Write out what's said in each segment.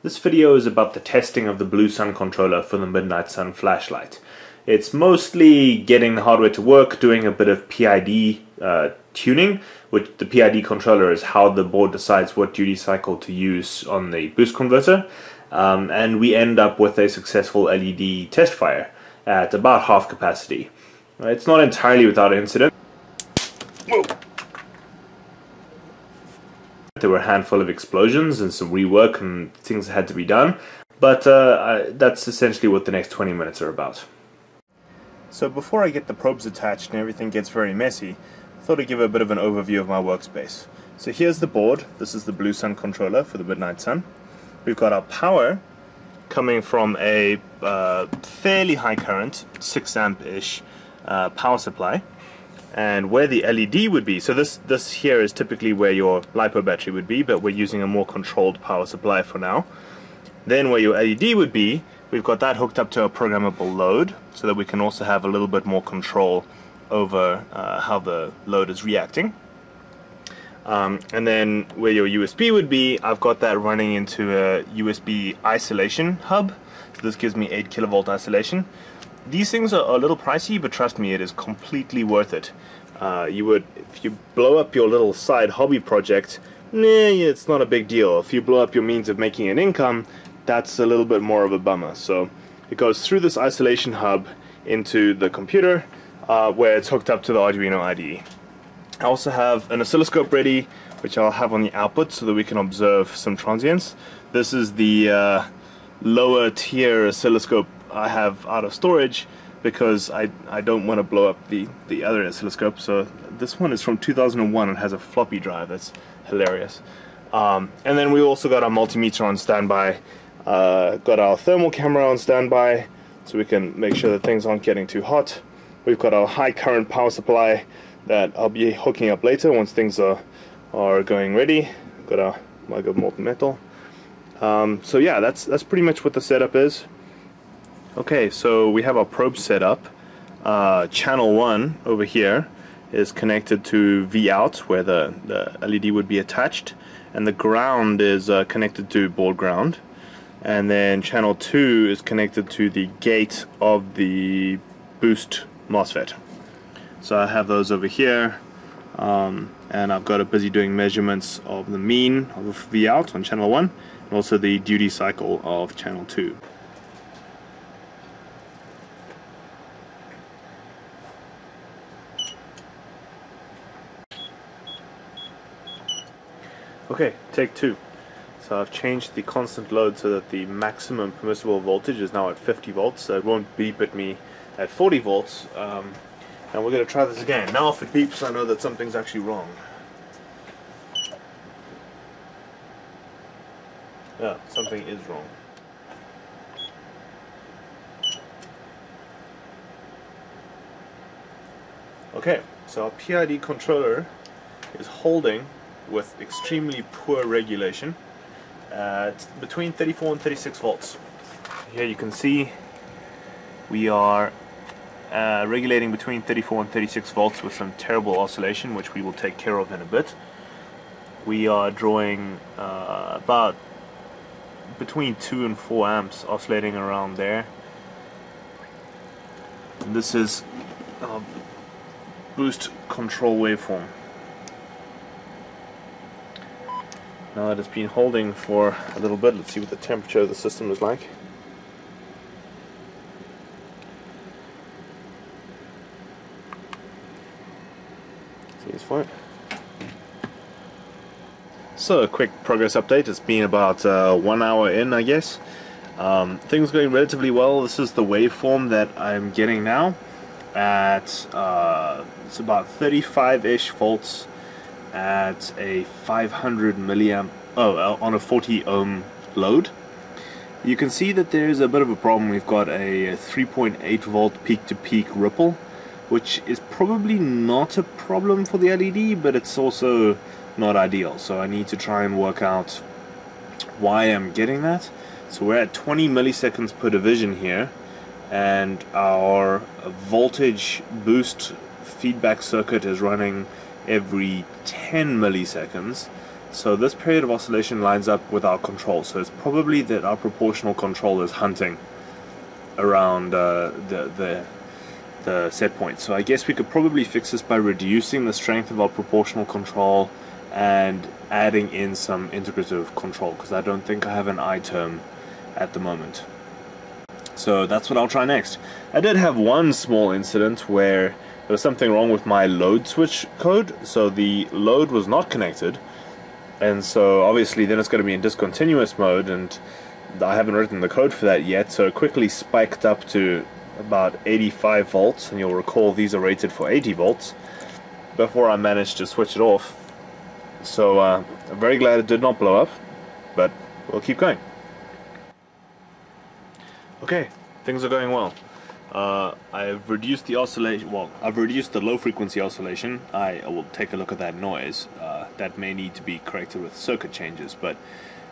This video is about the testing of the Blue Sun controller for the Midnight Sun flashlight. It's mostly getting the hardware to work, doing a bit of PID tuning, which the PID controller is how the board decides what duty cycle to use on the boost converter, and we end up with a successful LED test fire at about half capacity. It's not entirely without incident. Whoa. There were a handful of explosions and some rework and things that had to be done, but that's essentially what the next 20 minutes are about. So before I get the probes attached and everything gets very messy, I thought I'd give a bit of an overview of my workspace. So here's the board. This is the Blue Sun controller for the Midnight Sun. We've got our power coming from a fairly high current, 6 amp-ish power supply. And where the LED would be, so this here is typically where your LiPo battery would be, but we're using a more controlled power supply for now. Then where your LED would be, we've got that hooked up to a programmable load, so that we can also have a little bit more control over how the load is reacting. And then where your USB would be, I've got that running into a USB isolation hub. So this gives me 8 kilovolt isolation. These things are a little pricey, but trust me, it is completely worth it. If you blow up your little side hobby project, it's not a big deal. If you blow up your means of making an income, that's a little bit more of a bummer. So it goes through this isolation hub into the computer, where it's hooked up to the Arduino IDE. I also have an oscilloscope ready, which I'll have on the output so that we can observe some transients. This is the lower tier oscilloscope I have out of storage because I don't want to blow up the other oscilloscope. So this one is from 2001 and has a floppy drive. That's hilarious. And then we also got our multimeter on standby, got our thermal camera on standby so we can make sure that things aren't getting too hot. We've got our high current power supply that I'll be hooking up later once things are going ready. Got our mug of molten metal. So yeah, that's pretty much what the setup is. Okay, so we have our probe set up. Channel 1 over here is connected to Vout, where the LED would be attached, and the ground is connected to board ground. And then channel 2 is connected to the gate of the boost MOSFET. So I have those over here, and I've got it busy doing measurements of the mean of Vout on channel 1, and also the duty cycle of channel 2. Okay, take 2. So I've changed the constant load so that the maximum permissible voltage is now at 50 volts, so it won't beep at me at 40 volts. And we're going to try this again. Now if it beeps, I know that something's actually wrong. Yeah, something is wrong. Okay, so our PID controller is holding with extremely poor regulation at between 34 and 36 volts. Here you can see we are regulating between 34 and 36 volts with some terrible oscillation, which we will take care of in a bit. We are drawing about between 2 and 4 amps, oscillating around there. And this is our boost control waveform. Now that it's been holding for a little bit, let's see what the temperature of the system is like. Seems fine. So a quick progress update. It's been about 1 hour in, I guess. Things going relatively well. This is the waveform that I'm getting now at it's about 35-ish volts at a 500 milliamp on a 40 ohm load. You can see that there's a bit of a problem. We've got a 3.8 volt peak to peak ripple, which is probably not a problem for the LED, but it's also not ideal. So I need to try and work out why I'm getting that. So we're at 20 milliseconds per division here, and our voltage boost feedback circuit is running every 10 milliseconds, So this period of oscillation lines up with our control, so it's probably that our proportional control is hunting around the set point. So I guess we could probably fix this by reducing the strength of our proportional control and adding in some integrative control, because I don't think I have an I term at the moment. So that's what I'll try next. I did have one small incident where there was something wrong with my load switch code, so the load was not connected, and so obviously then it's going to be in discontinuous mode, and I haven't written the code for that yet, so it quickly spiked up to about 85 volts, and you'll recall these are rated for 80 volts, before I managed to switch it off. So I'm very glad it did not blow up, but we'll keep going. Okay, things are going well. I've reduced the oscillation, well, I've reduced the low frequency oscillation. I will take a look at that noise. That may need to be corrected with circuit changes, but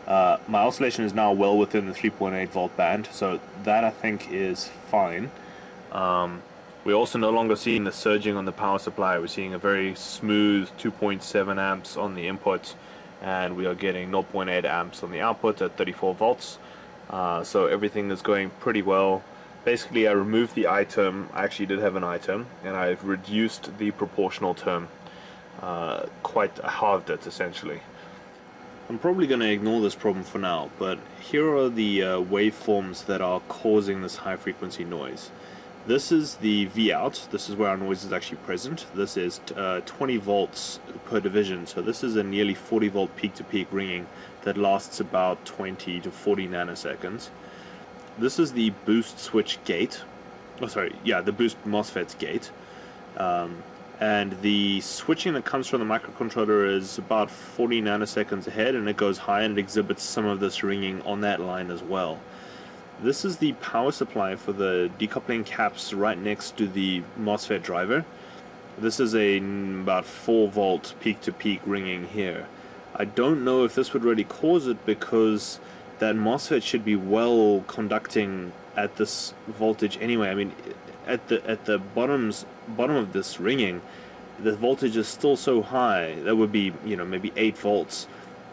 my oscillation is now well within the 3.8 volt band, so that I think is fine. We're also no longer seeing the surging on the power supply. We're seeing a very smooth 2.7 amps on the input, and we are getting 0.8 amps on the output at 34 volts. So everything is going pretty well. Basically, I removed the I term. I actually did have an I term, and I've reduced the proportional term, quite halved it essentially. I'm probably going to ignore this problem for now, but here are the waveforms that are causing this high frequency noise. This is the V out. This is where our noise is actually present. This is 20 volts per division, so this is a nearly 40 volt peak to peak ringing that lasts about 20 to 40 nanoseconds. This is the boost switch gate. Oh, sorry, yeah, the boost MOSFET's gate. And the switching that comes from the microcontroller is about 40 nanoseconds ahead, and it goes high and it exhibits some of this ringing on that line as well. This is the power supply for the decoupling caps right next to the MOSFET driver. This is about 4 volt peak to peak ringing here. I don't know if this would really cause it, because that MOSFET should be well conducting at this voltage anyway. I mean, at the bottom of this ringing, the voltage is still so high. That would be, you know, maybe 8 volts,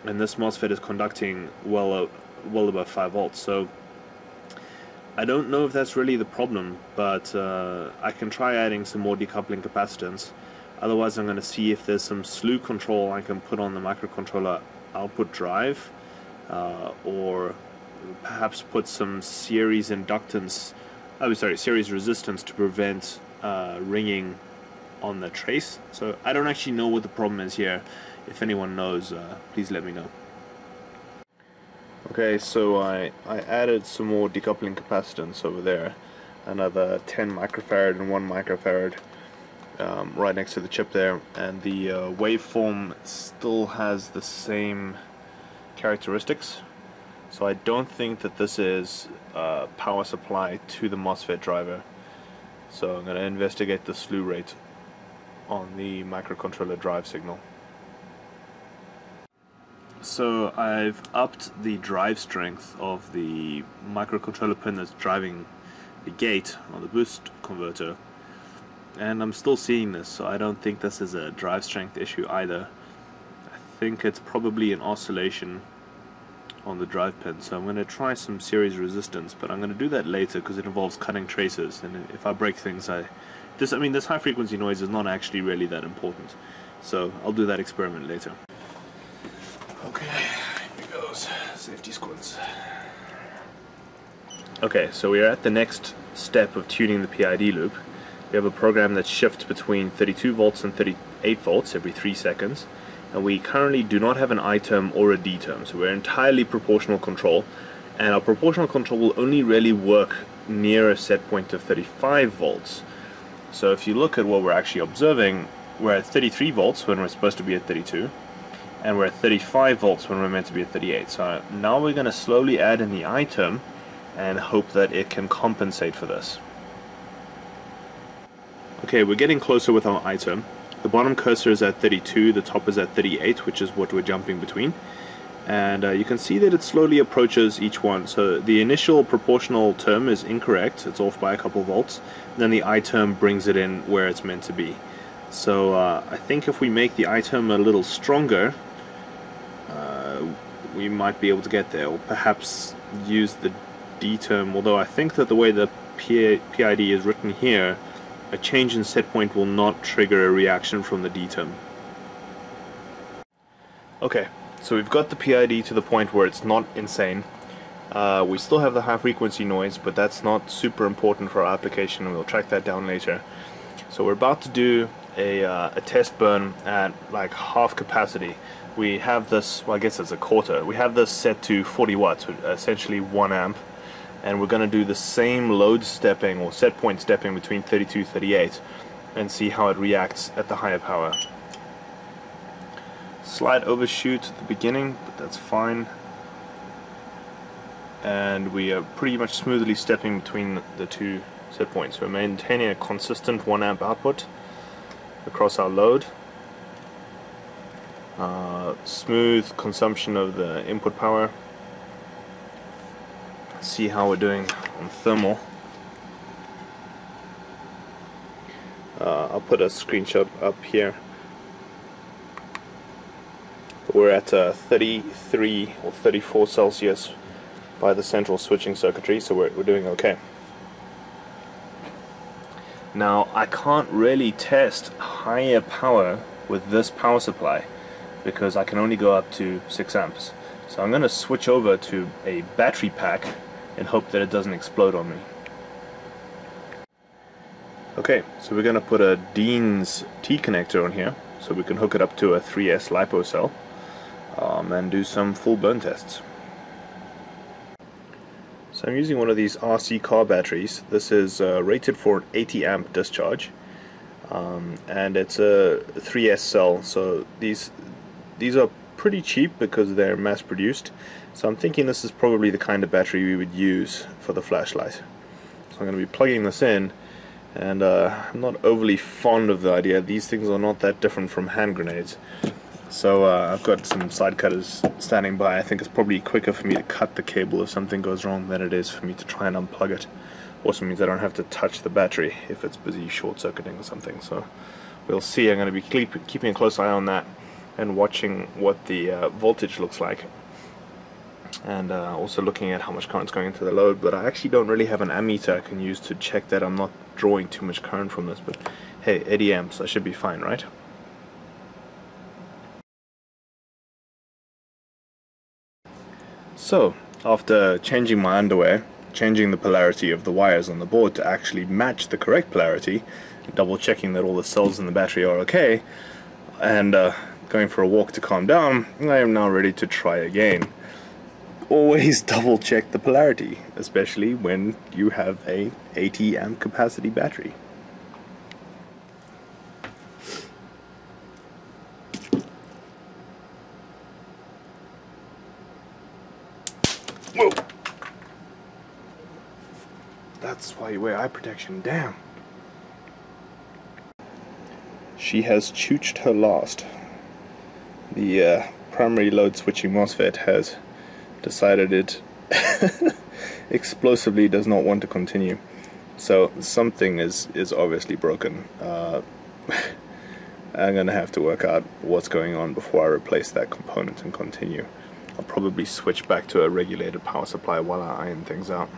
and this MOSFET is conducting well above 5 volts. So I don't know if that's really the problem, but I can try adding some more decoupling capacitance. Otherwise, I'm going to see if there's some slew control I can put on the microcontroller output drive, or perhaps put some series inductance, series resistance to prevent ringing on the trace. So I don't actually know what the problem is here. If anyone knows, please let me know. Okay, so I added some more decoupling capacitance over there, another 10 microfarad and 1 microfarad right next to the chip there, and the waveform still has the same characteristics. So I don't think that this is power supply to the MOSFET driver. So I'm going to investigate the slew rate on the microcontroller drive signal. So I've upped the drive strength of the microcontroller pin that's driving the gate or the boost converter, and I'm still seeing this, so I don't think this is a drive strength issue either. I think it's probably an oscillation on the drive pin, so I'm going to try some series resistance, but I'm going to do that later because it involves cutting traces, and if I break things, this high frequency noise is not actually really that important, so I'll do that experiment later. Okay, here goes. Safety squints. Okay, so we are at the next step of tuning the PID loop. We have a program that shifts between 32 volts and 38 volts every 3 seconds, and we currently do not have an I term or a D term, so we're entirely proportional control, and our proportional control will only really work near a set point of 35 volts. So if you look at what we're actually observing, we're at 33 volts when we're supposed to be at 32, and we're at 35 volts when we're meant to be at 38. So now we're going to slowly add in the I term and hope that it can compensate for this. Okay, we're getting closer with our I term. The bottom cursor is at 32, the top is at 38, which is what we're jumping between. And you can see that it slowly approaches each one. So the initial proportional term is incorrect, it's off by a couple volts. Then the I term brings it in where it's meant to be. So I think if we make the I term a little stronger, we might be able to get there, or perhaps use the D term, although I think that the way the PID is written here, a change in set point will not trigger a reaction from the D term. Okay, so we've got the PID to the point where it's not insane. We still have the high frequency noise, but that's not super important for our application, and we'll track that down later. So we're about to do a test burn at like half capacity. We have this, well, I guess it's a quarter. We have this set to 40 watts, essentially 1 amp, and we're going to do the same load stepping or set point stepping between 32 and 38 and see how it reacts at the higher power. Slight overshoot at the beginning, but that's fine. And we are pretty much smoothly stepping between the two set points. We're maintaining a consistent 1 amp output across our load. Smooth consumption of the input power. See how we're doing on thermal. I'll put a screenshot up here. We're at 33 or 34 Celsius by the central switching circuitry, so we're doing okay. Now, I can't really test higher power with this power supply because I can only go up to 6 amps. So I'm going to switch over to a battery pack and hope that it doesn't explode on me. Okay, so we're going to put a Dean's T connector on here so we can hook it up to a 3S LiPo cell and do some full burn tests. So I'm using one of these RC car batteries. This is rated for an 80 amp discharge, and it's a 3S cell, so these are pretty cheap because they're mass produced. So I'm thinking this is probably the kind of battery we would use for the flashlight. So I'm going to be plugging this in, and I'm not overly fond of the idea. These things are not that different from hand grenades. So I've got some side cutters standing by. I think it's probably quicker for me to cut the cable if something goes wrong than it is for me to try and unplug it. Also means I don't have to touch the battery if it's busy short-circuiting or something. So we'll see. I'm going to be keeping a close eye on that and watching what the voltage looks like, and also looking at how much current's going into the load. But I actually don't really have an ammeter I can use to check that I'm not drawing too much current from this. But hey, 80 amps, I should be fine, right? So, after changing my underwear, changing the polarity of the wires on the board to actually match the correct polarity, double checking that all the cells in the battery are okay, and going for a walk to calm down, I am now ready to try again. Always double check the polarity, especially when you have a 80 amp capacity battery. Whoa! That's why you wear eye protection, damn. She has chooched her last. The primary load switching MOSFET has decided it explosively does not want to continue. So something is obviously broken. I'm gonna have to work out what's going on before I replace that component and continue. I'll probably switch back to a regulated power supply while I iron things out.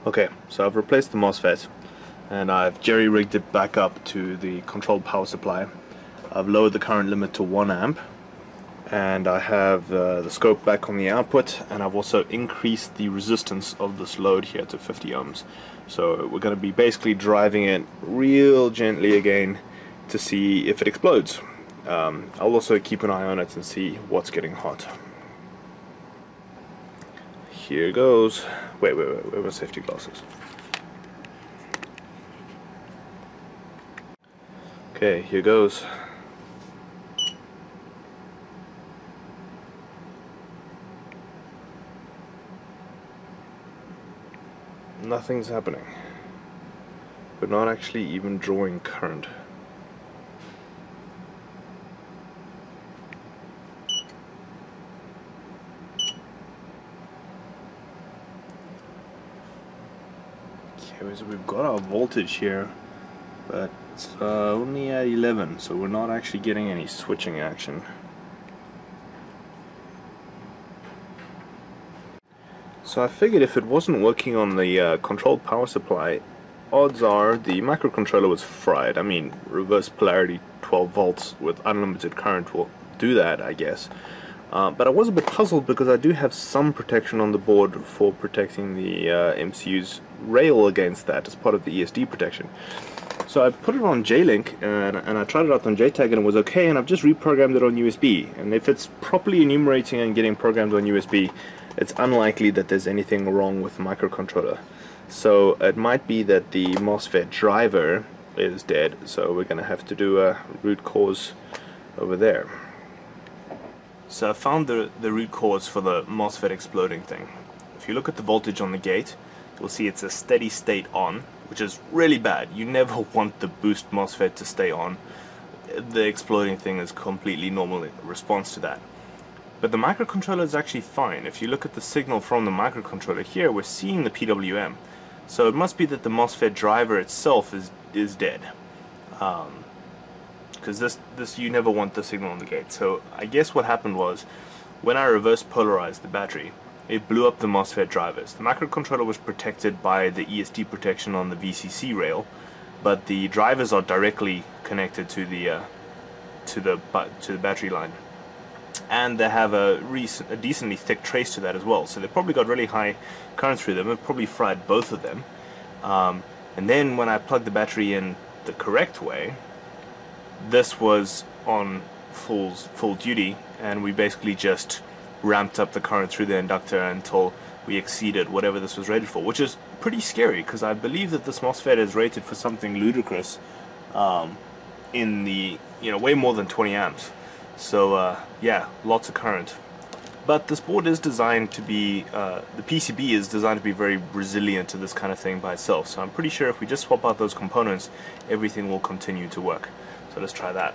Okay, so I've replaced the MOSFET and I've jerry-rigged it back up to the controlled power supply. I've lowered the current limit to 1 amp, and I have the scope back on the output, and I've also increased the resistance of this load here to 50 ohms. So we're going to be basically driving it real gently again to see if it explodes. I'll also keep an eye on it and see what's getting hot. Here goes. Wait, where are my safety glasses? Okay, here goes. Nothing's happening. We're not actually even drawing current. Okay, so we've got our voltage here, but it's only at 11, so we're not actually getting any switching action. So I figured if it wasn't working on the controlled power supply, odds are the microcontroller was fried. I mean, reverse polarity 12 volts with unlimited current will do that, I guess. But I was a bit puzzled because I do have some protection on the board for protecting the MCU's rail against that as part of the ESD protection. So I put it on J-Link and I tried it out on JTAG and it was okay, and I've just reprogrammed it on USB. And if it's properly enumerating and getting programmed on USB, it's unlikely that there's anything wrong with the microcontroller. So it might be that the MOSFET driver is dead, so we're going to have to do a root cause over there. So I found the root cause for the MOSFET exploding thing. If you look at the voltage on the gate, you'll see it's a steady state on, which is really bad. You never want the boost MOSFET to stay on. The exploding thing is completely normal in response to that. But the microcontroller is actually fine. If you look at the signal from the microcontroller here, we're seeing the PWM. So it must be that the MOSFET driver itself is dead. Because this you never want the signal on the gate. So I guess what happened was, when I reverse polarized the battery, it blew up the MOSFET drivers. The microcontroller was protected by the ESD protection on the VCC rail, but the drivers are directly connected to the battery line. And they have a decently thick trace to that as well, so they probably got really high current through them. It probably fried both of them. And then when I plugged the battery in the correct way, this was on full duty, and we basically just ramped up the current through the inductor until we exceeded whatever this was rated for, which is pretty scary because I believe that this MOSFET is rated for something ludicrous, in the way more than 20 amps. So yeah, lots of current. But this board is designed to be, the PCB is designed to be very resilient to this kind of thing by itself. So I'm pretty sure if we just swap out those components, everything will continue to work. So let's try that.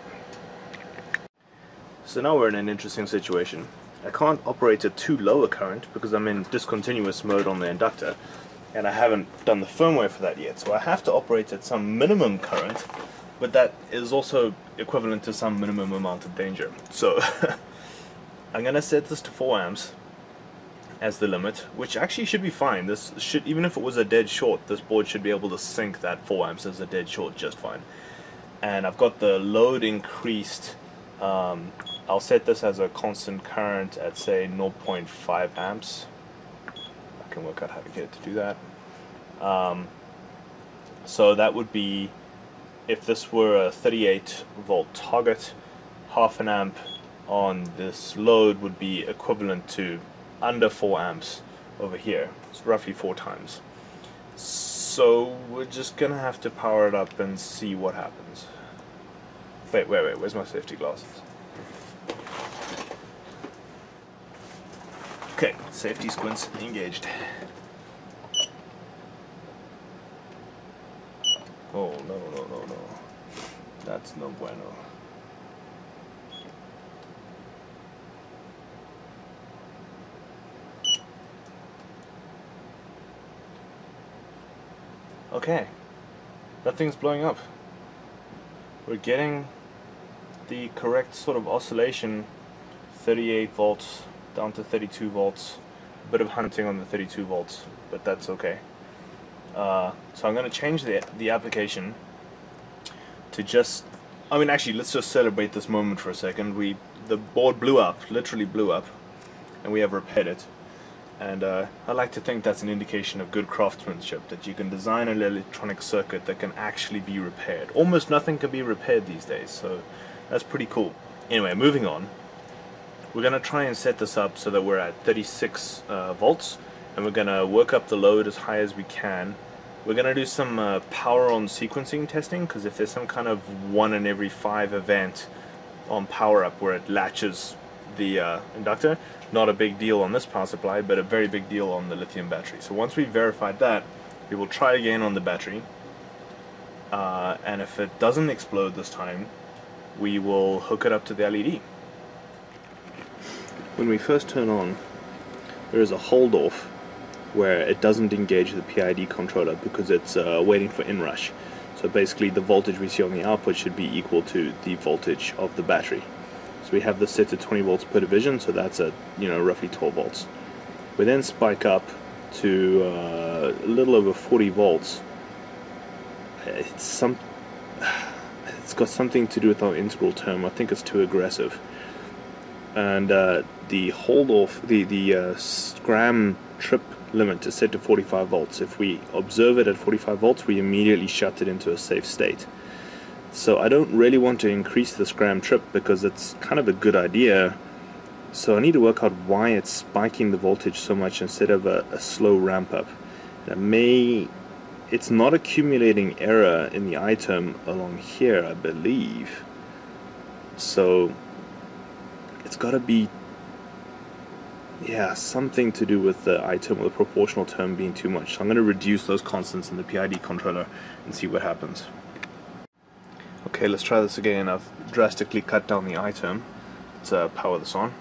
So now we're in an interesting situation. I can't operate at too low a current because I'm in discontinuous mode on the inductor, and I haven't done the firmware for that yet. So I have to operate at some minimum current, but that is also equivalent to some minimum amount of danger. So I'm gonna set this to 4 amps as the limit, which actually should be fine. This should, even if it was a dead short, this board should be able to sync that 4 amps as a dead short just fine. And I've got the load increased. I'll set this as a constant current at say 0.5 amps. I can work out how to get it to do that. So that would be, if this were a 38 volt target, half an amp on this load would be equivalent to under 4 amps over here. It's roughly 4 times. So we're just gonna have to power it up and see what happens. Wait, where's my safety glasses? Okay, safety squints engaged. Oh, no. That's no bueno. Okay, nothing's blowing up. We're getting the correct sort of oscillation, 38 volts down to 32 volts. A bit of hunting on the 32 volts, but that's okay. So I'm going to change the application to just, actually let's just celebrate this moment for a second. the board blew up, literally blew up, and we have repaired it. And I like to think that's an indication of good craftsmanship, that you can design an electronic circuit that can actually be repaired. Almost nothing can be repaired these days, so that's pretty cool. Anyway, moving on. We're going to try and set this up so that we're at 36 volts, and we're going to work up the load as high as we can. We're going to do some power on sequencing testing, because if there's some kind of 1 in every 5 event on power up where it latches the inductor, not a big deal on this power supply, but a very big deal on the lithium battery. So once we've verified that, we will try again on the battery, and if it doesn't explode this time, we will hook it up to the LED. When we first turn on, there is a hold off where it doesn't engage the PID controller because it's waiting for inrush. So basically the voltage we see on the output should be equal to the voltage of the battery. So we have this set to 20 volts per division, so that's at roughly 12 volts. We then spike up to a little over 40 volts. It's got something to do with our integral term. I think it's too aggressive. And the hold off, the scram trip limit is set to 45 volts. If we observe it at 45 volts, we immediately shut it into a safe state. So I don't really want to increase the scram trip because it's kind of a good idea. So I need to work out why it's spiking the voltage so much instead of a slow ramp up. It's not accumulating error in the item along here, I believe. So it's got to be, yeah, something to do with the item or the proportional term being too much. So I'm going to reduce those constants in the PID controller and see what happens. Okay, let's try this again. I've drastically cut down the item. Let's power this on.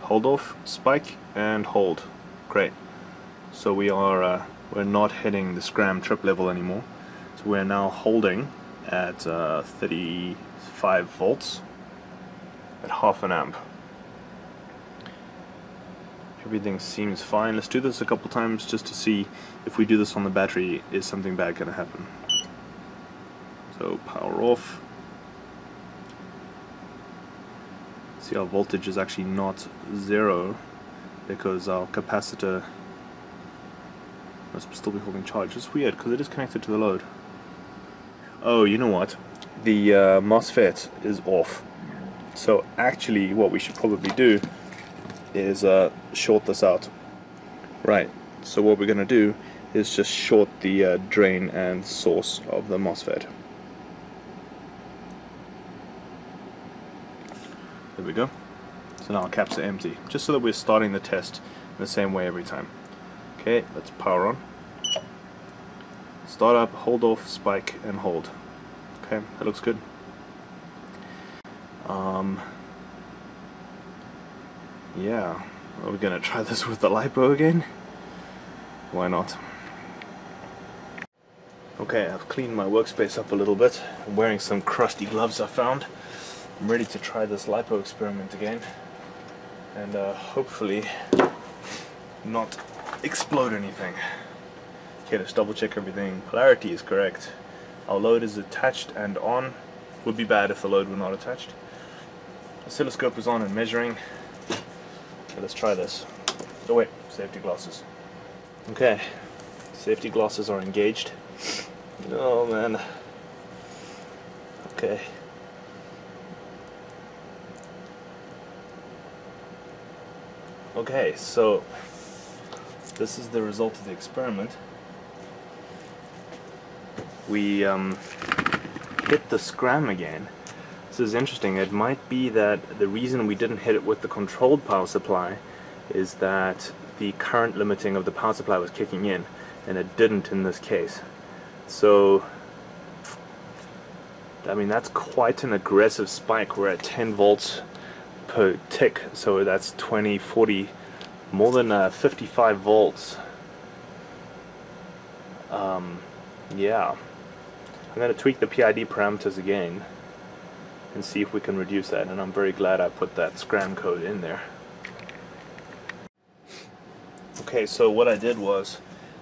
Hold off, spike, and hold. Great. So we're not hitting the scram trip level anymore. So we're now holding at 35 volts at half an amp. Everything seems fine. Let's do this a couple times just to see if we do this on the battery, is something bad going to happen. So power off. See, our voltage is actually not 0 because our capacitor must still be holding charge. It's weird because it is connected to the load. Oh, you know what? The MOSFET is off. So actually what we should probably do is short this out. Right, so what we're going to do is just short the drain and source of the MOSFET. There we go. So now our caps are empty, just so that we're starting the test in the same way every time. Okay, let's power on. Start up, hold off, spike, and hold. Okay, that looks good. Yeah, are we gonna try this with the LiPo again? Why not? Okay, I've cleaned my workspace up a little bit. I'm wearing some crusty gloves I found. I'm ready to try this LiPo experiment again, and hopefully not explode anything. Okay, let's double check everything. Polarity is correct. Our load is attached and on. Would be bad if the load were not attached. Oscilloscope is on and measuring. Okay, let's try this. Oh wait, safety glasses. Okay, safety glasses are engaged. Oh man. Okay. Okay, so this is the result of the experiment. We hit the scram again. This is interesting. It might be that the reason we didn't hit it with the controlled power supply is that the current limiting of the power supply was kicking in, and it didn't in this case. So, I mean, that's quite an aggressive spike. We're at 10 volts per tick, so that's 20, 40, more than 55 volts. Yeah. I'm going to tweak the PID parameters again and see if we can reduce that, and I'm very glad I put that scram code in there. Okay, so what I did was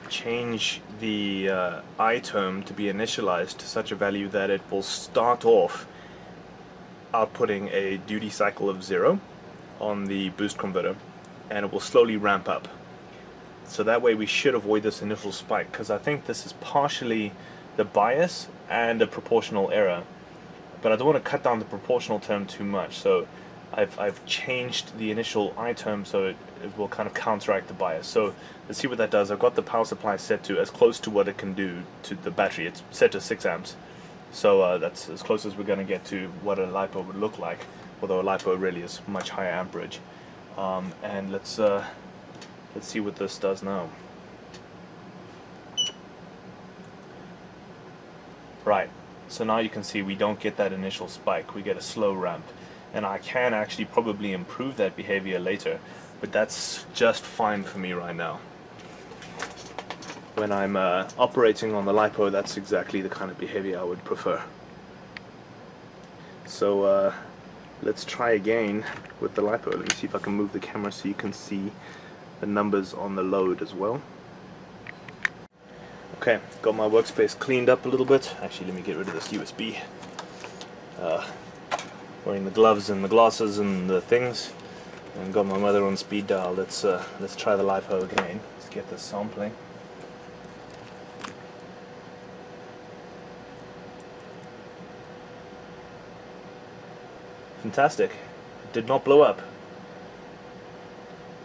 change the I term to be initialized to such a value that it will start off outputting a duty cycle of 0 on the boost converter, and it will slowly ramp up. So that way we should avoid this initial spike, because I think this is partially the bias and a proportional error. But I don't want to cut down the proportional term too much, so I've changed the initial I term so it will kind of counteract the bias. So let's see what that does. I've got the power supply set to as close to what it can do to the battery. It's set to 6 amps. So that's as close as we're going to get to what a LiPo would look like, although a LiPo really is much higher amperage. And let's see what this does now. Right, so now you can see we don't get that initial spike, we get a slow ramp. And I can actually probably improve that behavior later, but that's just fine for me right now. When I'm operating on the LiPo, that's exactly the kind of behavior I would prefer. So let's try again with the LiPo. Let me see if I can move the camera so you can see the numbers on the load as well. Okay, got my workspace cleaned up a little bit. Actually, let me get rid of this USB. Wearing the gloves and the glasses and the things, and got my mother on speed dial. Let's try the LiPo again. Let's get this sampling. Fantastic. It did not blow up.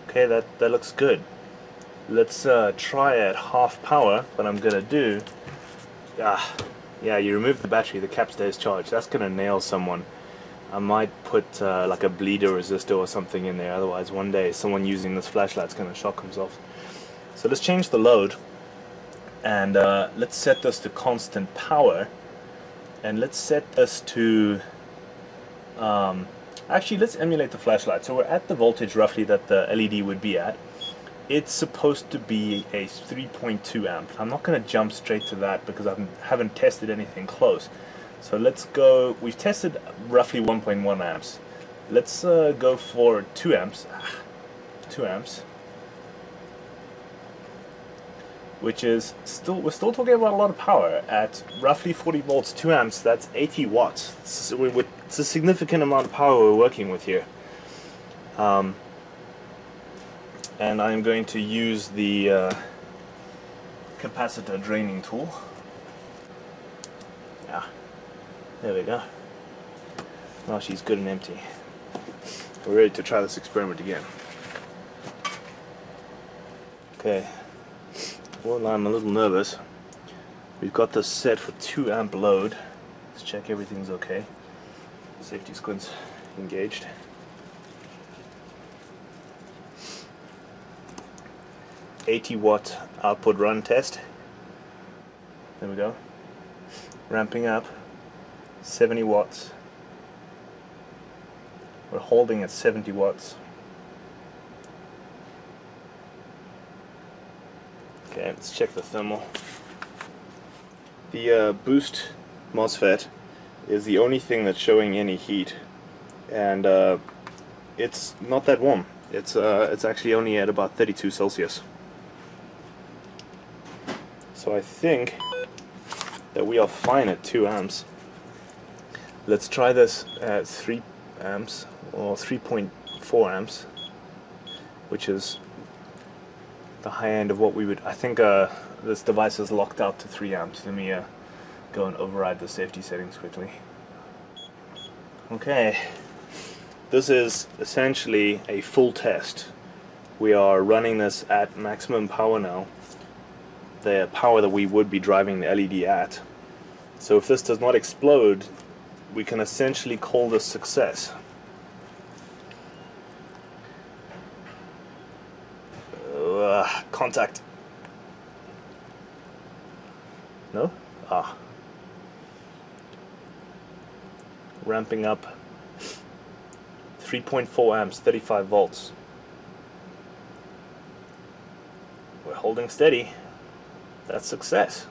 Okay, that looks good. Let's try at half power. What I'm gonna do, yeah, you remove the battery, the cap stays charged. That's gonna nail someone. I might put like a bleeder resistor or something in there, otherwise one day someone using this flashlight's gonna shock themselves. So let's change the load, and let's set this to constant power, and let's set this to actually let's emulate the flashlight. So we're at the voltage roughly that the LED would be at. It's supposed to be a 3.2 amp. I'm not going to jump straight to that because I haven't tested anything close. So let's go, we've tested roughly 1.1 amps. Let's go for 2 amps. 2 amps. Which is still, we're still talking about a lot of power. At roughly 40 volts, 2 amps, that's 80 watts. It's a significant amount of power we're working with here. And I'm going to use the capacitor draining tool. Yeah, there we go. Now she's good and empty. We're ready to try this experiment again. Okay, well, I'm a little nervous. We've got this set for 2 amp load. Let's check everything's okay. Safety squints engaged. $80-watt output run test. There we go. Ramping up. 70 watts. We're holding at 70 watts. Okay, let's check the thermal. The boost MOSFET is the only thing that's showing any heat, and it's not that warm. It's actually only at about 32 Celsius. So I think that we are fine at 2 amps. Let's try this at 3 amps or 3.4 amps, which is the high end of what we would. I think this device is locked out to 3 amps. Let me go and override the safety settings quickly. Okay, this is essentially a full test. We are running this at maximum power now, the power that we would be driving the LED at. So if this does not explode, we can essentially call this success. Contact. No? Ah. Ramping up. 3.4 amps, 35 volts. We're holding steady. That's success.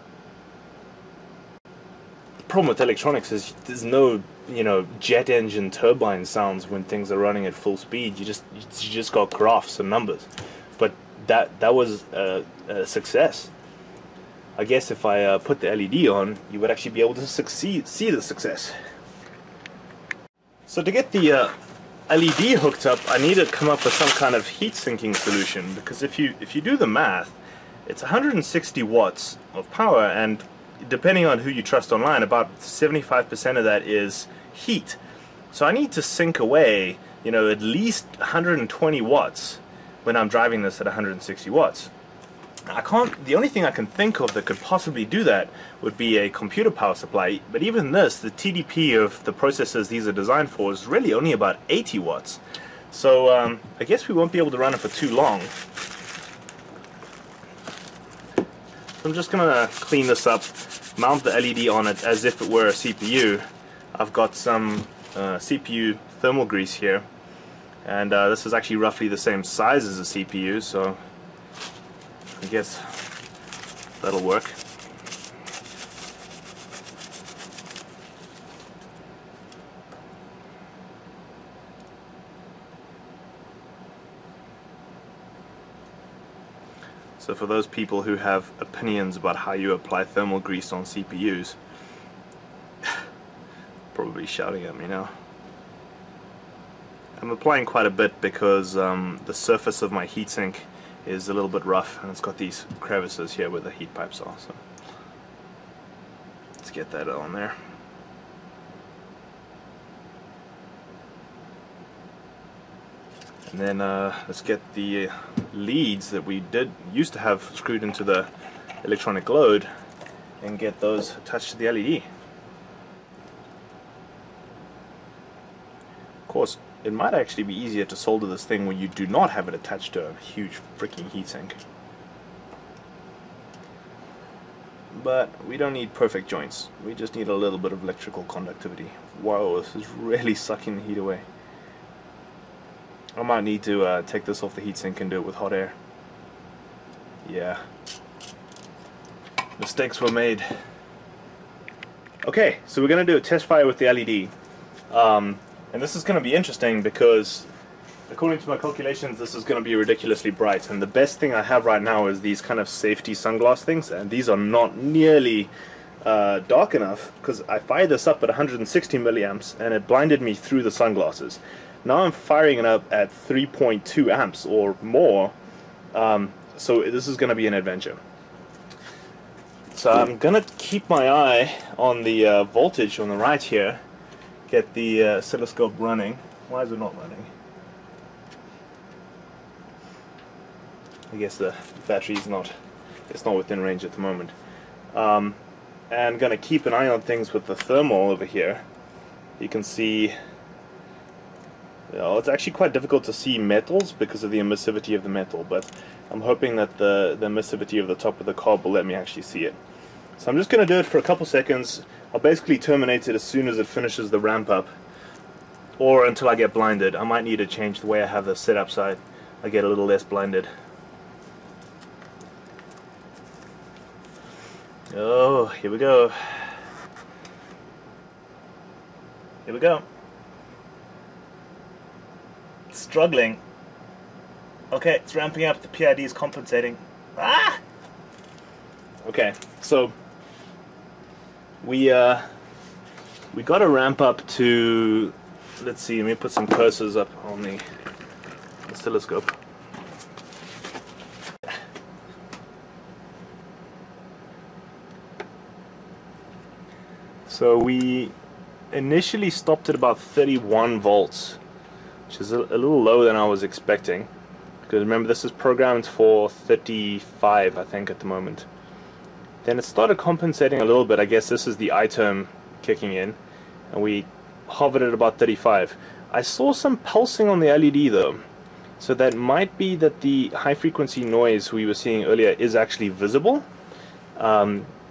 The problem with electronics is there's no, jet engine turbine sounds when things are running at full speed. You just got graphs and numbers. But that was a success. I guess if I put the LED on, you would actually be able to see the success. So to get the LED hooked up, I need to come up with some kind of heat sinking solution, because if you do the math, it's 160 watts of power, and depending on who you trust online, about 75% of that is heat. So I need to sink away, you know, at least 120 watts when I'm driving this at 160 watts. The only thing I can think of that could possibly do that would be a computer power supply, but even this, the TDP of the processors these are designed for, is really only about 80 watts. So I guess we won't be able to run it for too long. So I'm just going to clean this up, mount the LED on it as if it were a CPU. I've got some CPU thermal grease here, and this is actually roughly the same size as a CPU, so I guess that'll work. So for those people who have opinions about how you apply thermal grease on CPUs, probably shouting at me now. I'm applying quite a bit because the surface of my heatsink is a little bit rough, and it's got these crevices here where the heat pipes are. So let's get that on there. And then let's get the leads that we used to have screwed into the electronic load and get those attached to the LED. Of course, it might actually be easier to solder this thing when you do not have it attached to a huge freaking heatsink. But we don't need perfect joints. We just need a little bit of electrical conductivity. Whoa, this is really sucking the heat away. I might need to take this off the heatsink and do it with hot air. Yeah. Mistakes were made. Okay, so we're going to do a test fire with the LED. And this is going to be interesting because, according to my calculations, this is going to be ridiculously bright. And the best thing I have right now is these kind of safety sunglass things, and these are not nearly dark enough, because I fired this up at 160 milliamps and it blinded me through the sunglasses. Now I'm firing it up at 3.2 amps or more, so this is going to be an adventure. So I'm going to keep my eye on the voltage on the right here, get the oscilloscope running. Why is it not running? I guess the battery's not within range at the moment. And going to keep an eye on things with the thermal over here. You can see, it's actually quite difficult to see metals because of the emissivity of the metal, but I'm hoping that the emissivity of the top of the carb will let me actually see it. So I'm just going to do it for a couple seconds. I'll basically terminate it as soon as it finishes the ramp up, or until I get blinded. I might need to change the way I have this set up so I get a little less blinded. Oh, here we go. Here we go. Struggling. Okay, it's ramping up. The PID is compensating. Ah! Okay, so we got to ramp up to, let's see, let me put some cursors up on the oscilloscope. So we initially stopped at about 31 volts, which is a little lower than I was expecting, because remember this is programmed for 35 I think at the moment. Then it started compensating a little bit. I guess this is the I term kicking in, and we hovered at about 35. I saw some pulsing on the LED though, so that might be that the high frequency noise we were seeing earlier is actually visible.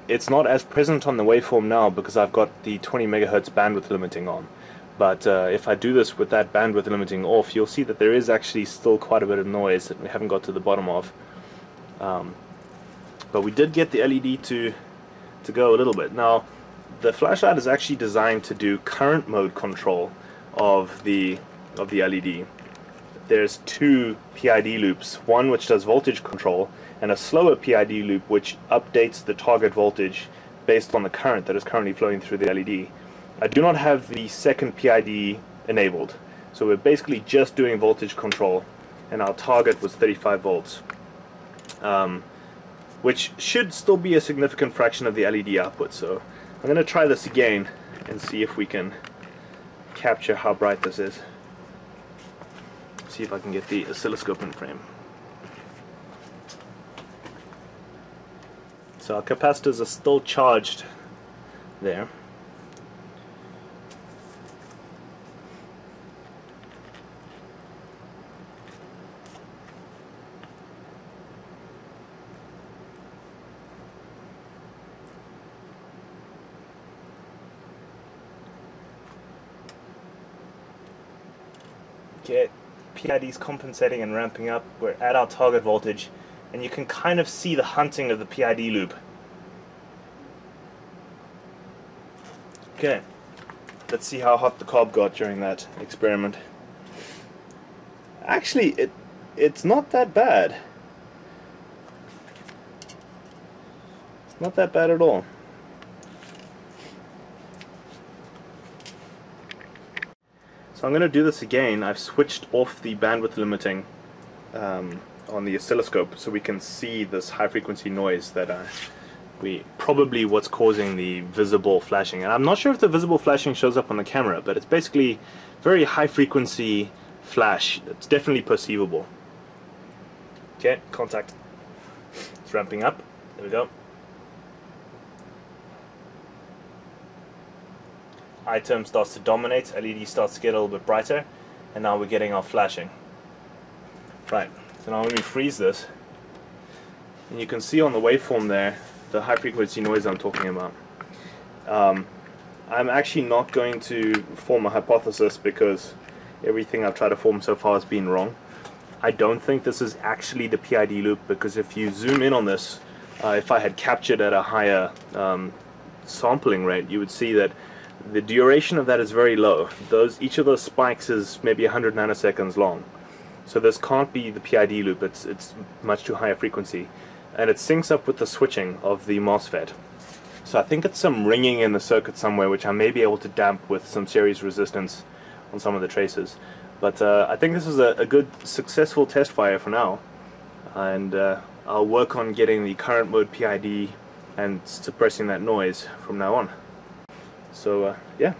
It's not as present on the waveform now because I've got the 20 megahertz bandwidth limiting on. But if I do this with that bandwidth limiting off, you'll see that there is actually still quite a bit of noise that we haven't got to the bottom of. But we did get the LED to go a little bit. Now, the flashlight is actually designed to do current mode control of the LED. There's two PID loops, one which does voltage control, and a slower PID loop which updates the target voltage based on the current that is currently flowing through the LED. I do not have the second PID enabled. So we're basically just doing voltage control, and our target was 35 volts, which should still be a significant fraction of the LED output. So I'm going to try this again and see if we can capture how bright this is. See if I can get the oscilloscope in frame. So our capacitors are still charged there. Okay, PID's compensating and ramping up. We're at our target voltage, and you can kind of see the hunting of the PID loop. Okay, let's see how hot the cob got during that experiment. Actually, it's not that bad. It's not that bad at all. So I'm going to do this again. I've switched off the bandwidth limiting on the oscilloscope so we can see this high frequency noise that probably what's causing the visible flashing. And I'm not sure if the visible flashing shows up on the camera, but it's basically very high frequency flash. It's definitely perceivable. Okay, contact. It's ramping up. There we go. I term starts to dominate, LED starts to get a little bit brighter, and now we're getting our flashing. Right, so now when we freeze this, and you can see on the waveform there the high frequency noise I'm talking about. I'm actually not going to form a hypothesis because everything I've tried to form so far has been wrong. I don't think this is actually the PID loop, because if you zoom in on this, if I had captured at a higher sampling rate, you would see that the duration of that is very low. Each of those spikes is maybe 100 nanoseconds long. So this can't be the PID loop, it's much too high a frequency. And it syncs up with the switching of the MOSFET. So I think it's some ringing in the circuit somewhere, which I may be able to damp with some series resistance on some of the traces. But I think this is a good, successful test fire for now. And I'll work on getting the current mode PID and suppressing that noise from now on. So yeah,